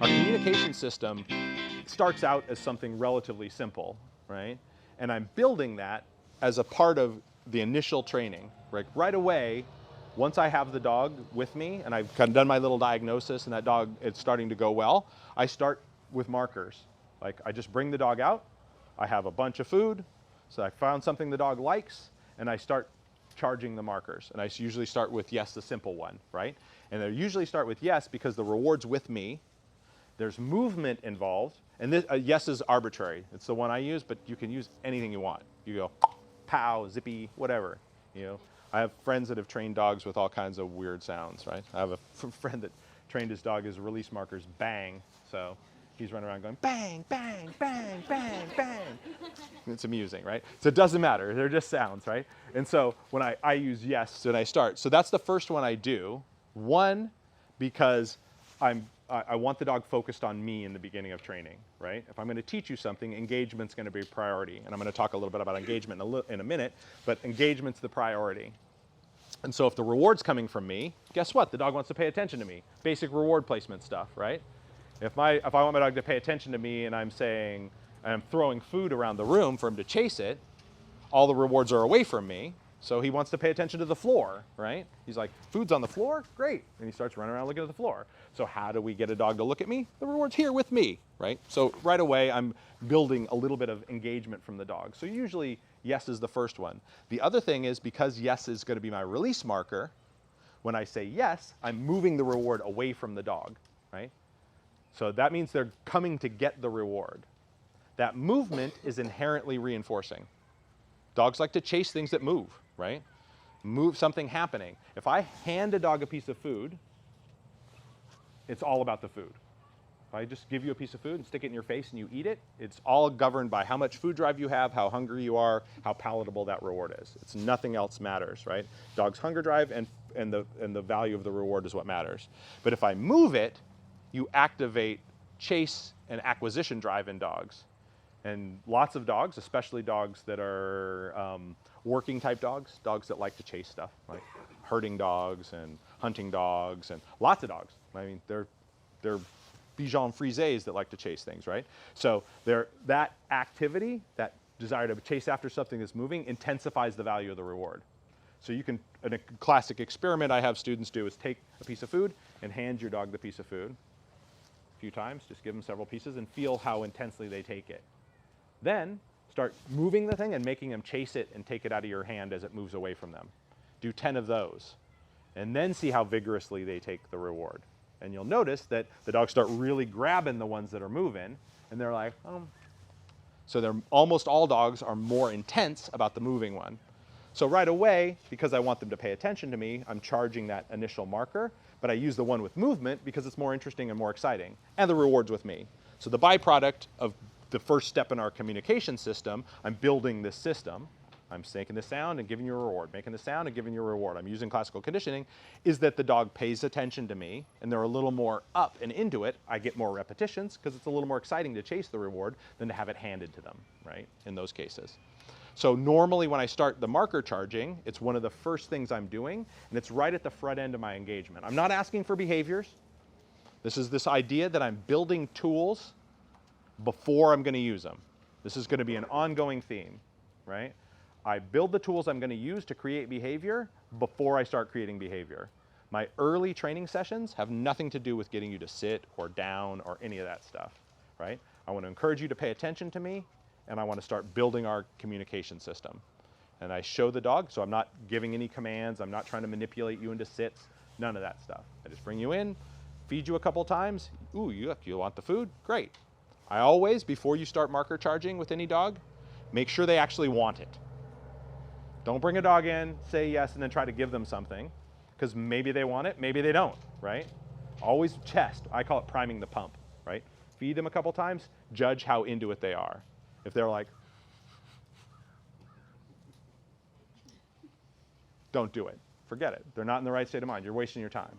Our communication system starts out as something relatively simple, right? And I'm building that as a part of the initial training. Right away, once I have the dog with me and I've kind of done my little diagnosis and that dog is starting to go well, I start with markers. Like I just bring the dog out, I have a bunch of food, so I found something the dog likes, and I start charging the markers. And I usually start with yes, the simple one, right? And I usually start with yes because the reward's with me. There's movement involved, and this, yes is arbitrary. It's the one I use, but you can use anything you want. You go, pow, zippy, whatever. You know, I have friends that have trained dogs with all kinds of weird sounds, right? I have a friend that trained his dog, his release markers bang, so he's running around going bang, bang, bang, bang, bang. It's amusing, right? So it doesn't matter, they're just sounds, right? And so when I use yes when I start, so that's the first one I do. One, because I want the dog focused on me in the beginning of training, right? If I'm going to teach you something, engagement's going to be a priority. And I'm going to talk a little bit about engagement in a minute, but engagement's the priority. And so if the reward's coming from me, guess what? The dog wants to pay attention to me. Basic reward placement stuff, right? If I want my dog to pay attention to me and I'm saying, I'm throwing food around the room for him to chase it, all the rewards are away from me. So he wants to pay attention to the floor, right? He's like, food's on the floor? Great. And he starts running around looking at the floor. So how do we get a dog to look at me? The reward's here with me, right? So right away, I'm building a little bit of engagement from the dog. So usually, yes is the first one. The other thing is, because yes is going to be my release marker, when I say yes, I'm moving the reward away from the dog, right? So that means they're coming to get the reward. That movement is inherently reinforcing. Dogs like to chase things that move, right? Move something happening. If I hand a dog a piece of food, it's all about the food. If I just give you a piece of food and stick it in your face and you eat it, it's all governed by how much food drive you have, how hungry you are, how palatable that reward is. It's nothing else matters, right? Dog's hunger drive and the value of the reward is what matters. But if I move it, you activate chase and acquisition drive in dogs. And lots of dogs, especially dogs that are working type dogs, dogs that like to chase stuff, like herding dogs and hunting dogs, and lots of dogs. I mean, they're Bichon Frisés that like to chase things, right? So that activity, that desire to chase after something that's moving, intensifies the value of the reward. So you can, in a classic experiment I have students do is take a piece of food and hand your dog the piece of food a few times, just give them several pieces and feel how intensely they take it. Then start moving the thing and making them chase it and take it out of your hand as it moves away from them. Do 10 of those. And then see how vigorously they take the reward. And you'll notice that the dogs start really grabbing the ones that are moving, and they're like, oh. So almost all dogs are more intense about the moving one. So right away, because I want them to pay attention to me, I'm charging that initial marker, but I use the one with movement because it's more interesting and more exciting, and the reward's with me. So the byproduct of the first step in our communication system, I'm building this system. I'm making the sound and giving you a reward, making the sound and giving you a reward. I'm using classical conditioning, is that the dog pays attention to me and they're a little more up and into it. I get more repetitions because it's a little more exciting to chase the reward than to have it handed to them, right, in those cases. So normally when I start the marker charging, it's one of the first things I'm doing, and it's right at the front end of my engagement. I'm not asking for behaviors. This is this idea that I'm building tools before I'm going to use them. This is going to be an ongoing theme, right? I build the tools I'm going to use to create behavior before I start creating behavior. My early training sessions have nothing to do with getting you to sit or down or any of that stuff, right? I want to encourage you to pay attention to me, and I want to start building our communication system. And I show the dog, so I'm not giving any commands, I'm not trying to manipulate you into sits, none of that stuff. I just bring you in, feed you a couple times, ooh, you want the food? Great. I always, before you start marker charging with any dog, make sure they actually want it. Don't bring a dog in, say yes, and then try to give them something, because maybe they want it, maybe they don't, right? Always test. I call it priming the pump, right? Feed them a couple times, judge how into it they are. If they're like, don't do it. Forget it. They're not in the right state of mind. You're wasting your time.